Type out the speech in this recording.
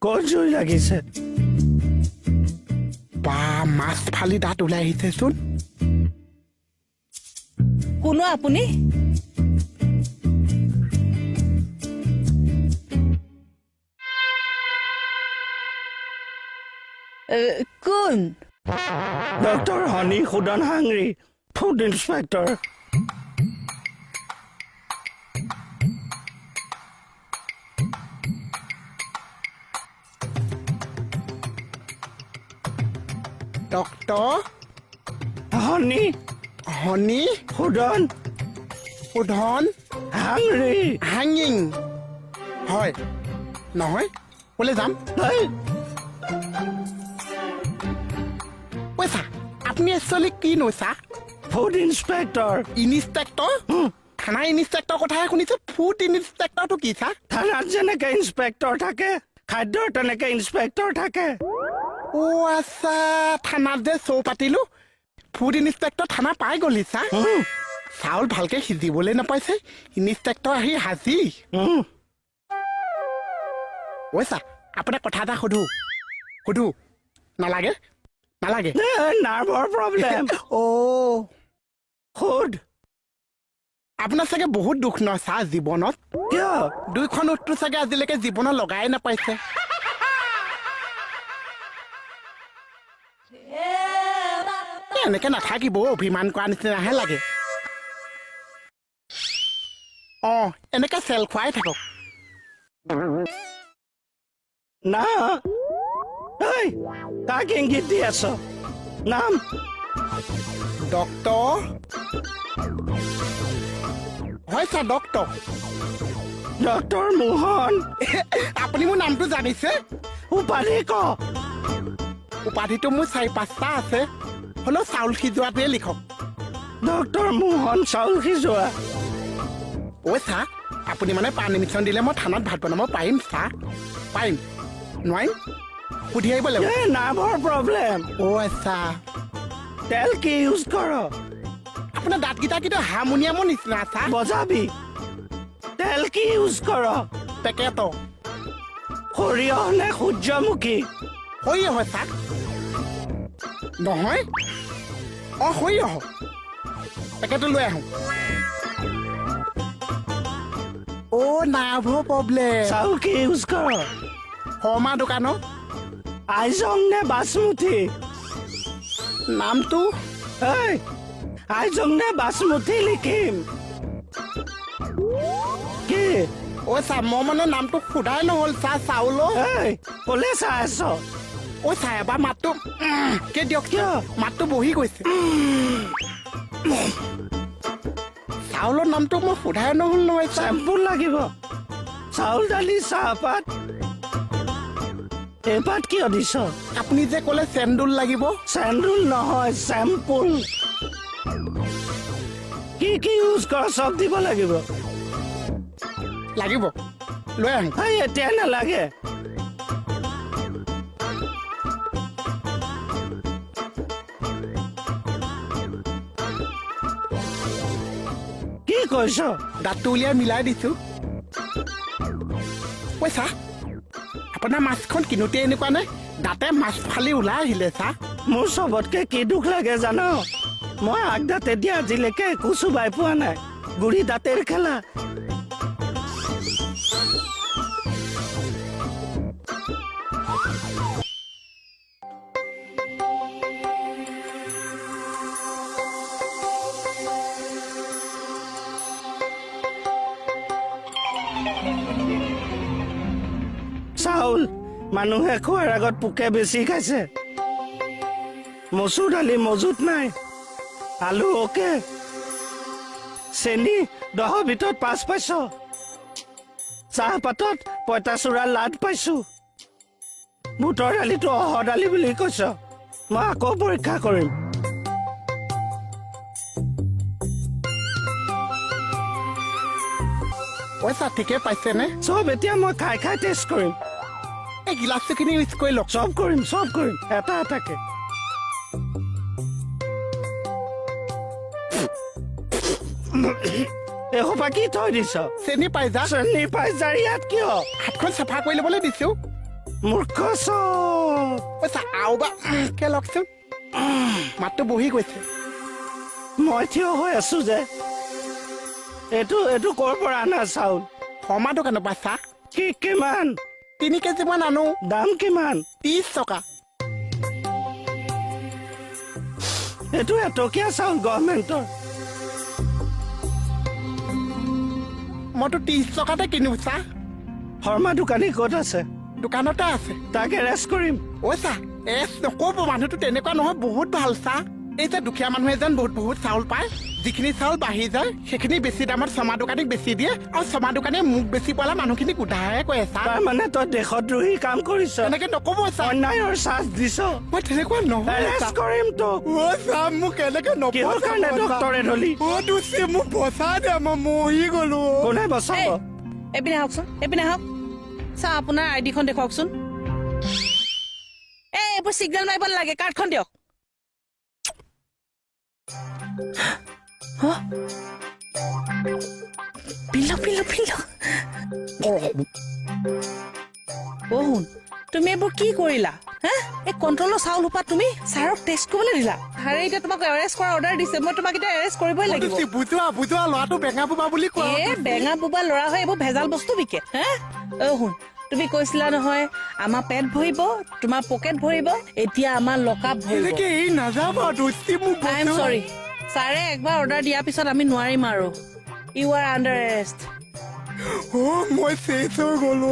ক'ত জুই লাগিছে বা মাছ ফালি দাঁত ওলাই আহিছেচোন কোনো আপুনি কোন ডক্টৰ হনি সুদন হাংৰি ফুড ইন্সপেক্টৰ ডক্টৰ হনি হনি সুদন সুধন হাংৰি হাঙিং হয় নহয় ক'লে যাম হেই, ঐ চা আপুনি একচুৱেলি কিনো চা ফুড ইন্সপেক্টৰ ইনস্পেক্টৰ থানা ইনস্পেক্টৰ কথাহে শুনিছো ফুড ইনস্পেক্টৰটো কি চা থানাত যেনেকে ইন্সপেক্টৰ থাকে খাদ্যৰ তেনেকে ইন্সপেক্টৰ থাকে অ' আচ্ছা থানাত যে চৌ পাতিলো ফুড ইনস্পেক্টৰ থানা পাই গ'লি চা চাউল ভালকে সিজিবলৈ নাপাইছে ইনস্পেক্টৰ আহি হাজি ঐ চা আপোনাক কথা এটা সুধো নালাগে নালাগে নাৰ্ভৰ প্ৰব্লেম অ' সুদ আপোনাৰ চাগে বহুত দুখ ন চা জীৱনত কিয় দুইখন উঠটো চাগে আজিলৈকে জীৱনত লগাই নাপাইছে এনেকে নাথাকিব অভিমান কৰা নিচিনাহে লাগে এনেকে চেল খুৱাই থাকক না এই কাক ইংগিত দি আছ নাম ডক্টৰ হয় ছাৰ ডক্টৰ ডক্টৰ মোহন আপুনি মোৰ নামটো জানিছে উপাধি ক উপাধিটো মোৰ 4-5টা আছে হ'লেও চাউল সিজোৱাটোৱে লিখক ডক্টৰ মোহন চাউল সিজোৱা ঐ ছাৰ আপুনি মানে পাৰ্মিশ্যন দিলে মই থানাত ভাত বনাব পাৰিম ছাৰ পাৰিম নোৱাৰিম সুধি আহিব লাগিব নাৰ্ভৰ প্ৰব্লেম আচ্ছা তেল কি ইউজ কৰ আপোনাৰ দাঁতকেইটা কিন্তু হাৰমনিয়ামৰ নিচিনা ছাৰ বজাবি তেল কি ইউজ কৰ পেকেটৰ সৰিয়হ নে সূৰ্যমুখী সৰিয়হ হয় ছাৰ নহয় সৰিয়হ পেকেটটো লৈ আহোঁ নাৰ্ভৰ প্ৰব্লেম চাউল কি ইউজ কৰ শৰ্মা দোকানৰ আইজং নে বাসমুঠি নামটো এই আইজং নে বাসমুঠি লিখিম কি ছাৰ মই মানে নামটো সোধাই নহ'ল ছাৰ চাউলৰ এই ক'লে চাই আছ ছাৰ এবাৰ মাতটো কে দিয়ক কিয় মাতটো বহি গৈছে চাউলৰ নামটো মই সোধাই নহ'ল নহয় চেম্পুল লাগিব চাউল দালি চাহপাত এইপাত কিয় দিছ আপুনি যে ক'লে চেন্দুল লাগিব চেন্দুল নহয় চেম্পুল কি কি ইউজ কৰ চব দিব লাগিব লাগিব লৈ আহোঁ এই এতিয়া নালাগে কি কৈছ দাঁতটো উলিয়াই মিলাই দিছো ছাৰ আপোনাৰ মাছখন কিনোতে এনেকুৱা নে দাঁতে মাছ ফালি ওলাই আহিলে ছাৰ মোৰ চবতকে কি দুখ লাগে জানো মই আগ দাঁতে দিয়া আজিলৈকে একো চুবাই পোৱা নাই গুৰি দাঁতেৰ খেলা চাউল মানুহে খোৱাৰ আগত পোকে বেছি খাইছে মচুৰ দালি মজুত নাই আলু অকে চেনি 10 ভিতৰত 5 পাইছ চাহপাতত পঁইতাচোৰা লাড পাইছো বুটৰ দালিটো অহ দালি বুলি কৈছ মই আকৌ পৰীক্ষা কৰিম ছাৰ ঠিকে পাইছেনে চব এতিয়া মই খাই খাই টেষ্ট কৰিম এই গিলাচটোখিনি ইউজ কৰি লওক চব কৰিম এটা এটাকে এসোপা কি থৈ দিছ চেনি পাই যা চেনি পাই যাৰ ইয়াত কিয় হাতখন চাফা কৰি ল'বলৈ দিছো মূৰ্খ চব ঐ চা আও বা কে লওকচোন মাতটো বহি গৈছে মই থিয় হৈ আছো যে এইটো ক'ৰ পৰা আনা চাউল শৰ্মা দোকানৰ পৰা চা কিমান 3 কেজি মান আনো দাম কিমান 30 টকা এইটো এটকীয়া চাউল গভৰ্ণমেণ্টৰ মইতো 30 টকাতে কিনো চা শৰ্মা দোকানী ক'ত আছে দোকানতে আছে তাক এৰেষ্ট কৰিম ঐ চা নকব মানুহটো তেনেকুৱা নহয় বহুত ভাল চা এই যে দুখীয়া মানুহে যেন বহুত চাউল পায় যিখিনি চাউল বাঢ়ি যায় সেইখিনি বেছি দামত শৰ্মা দোকানীক বেছি দিয়ে আৰু শৰ্মা দোকানীয়ে মোক বেছি পালে মানুহখিনিক উধাৰে কৈ চা তাৰমানে তই দেশদ্ৰোহী কাম কৰিছ এনেকে নকব চা অন্যায়ৰ চাৰ্জ দিছ মই তেনেকুৱা নহয় এৰেষ্ট কৰিম তোক ঐ চা মোক এনেকে কিহৰ কাৰণে ডক্তৰে ধলি অ দুচি মোক বচা দে মই মৰি গলো কোনে বচাব এইপিনে আহকচোন এইপিনে আহক চাওঁ আপোনাৰ আইডিখন দেখুৱাওকচোন এইবোৰ চিগনেল মাৰিব নালাগে কাৰ্ডখন দিয়ক শুন তুমি এইবোৰ কি কৰিলা হা এই কণ্ট্ৰলৰ চাউল সোপা তুমি ছাৰক টেষ্ট কৰিবলৈ দিলা ছাৰে এতিয়া তোমাক এৰেষ্ট কৰাৰ অৰ্ডাৰ দিছে মই তোমাক এতিয়া এৰেষ্ট কৰিবই লাগিব বুজোৱা ল'ৰাটো বেঙা বোবা বুলি কোৱা বেঙা বোবা ল'ৰা হয় এইবোৰ ভেজাল বস্তু বিকে হা শুন তুমি কৈছিলা নহয় আমাৰ পেট ভৰিব তোমাৰ পকেট ভৰিব এতিয়া আমাৰ লকআপ ভৰিব এই নাযাবা দুচি মোক আই এম সৰি ছাৰে একবাৰ অৰ্ডাৰ দিয়াৰ পিছত আমি নোৱাৰিম আৰু ইউ আৰ আণ্ডাৰ এৰেষ্ট মই চেছ হৈ গলো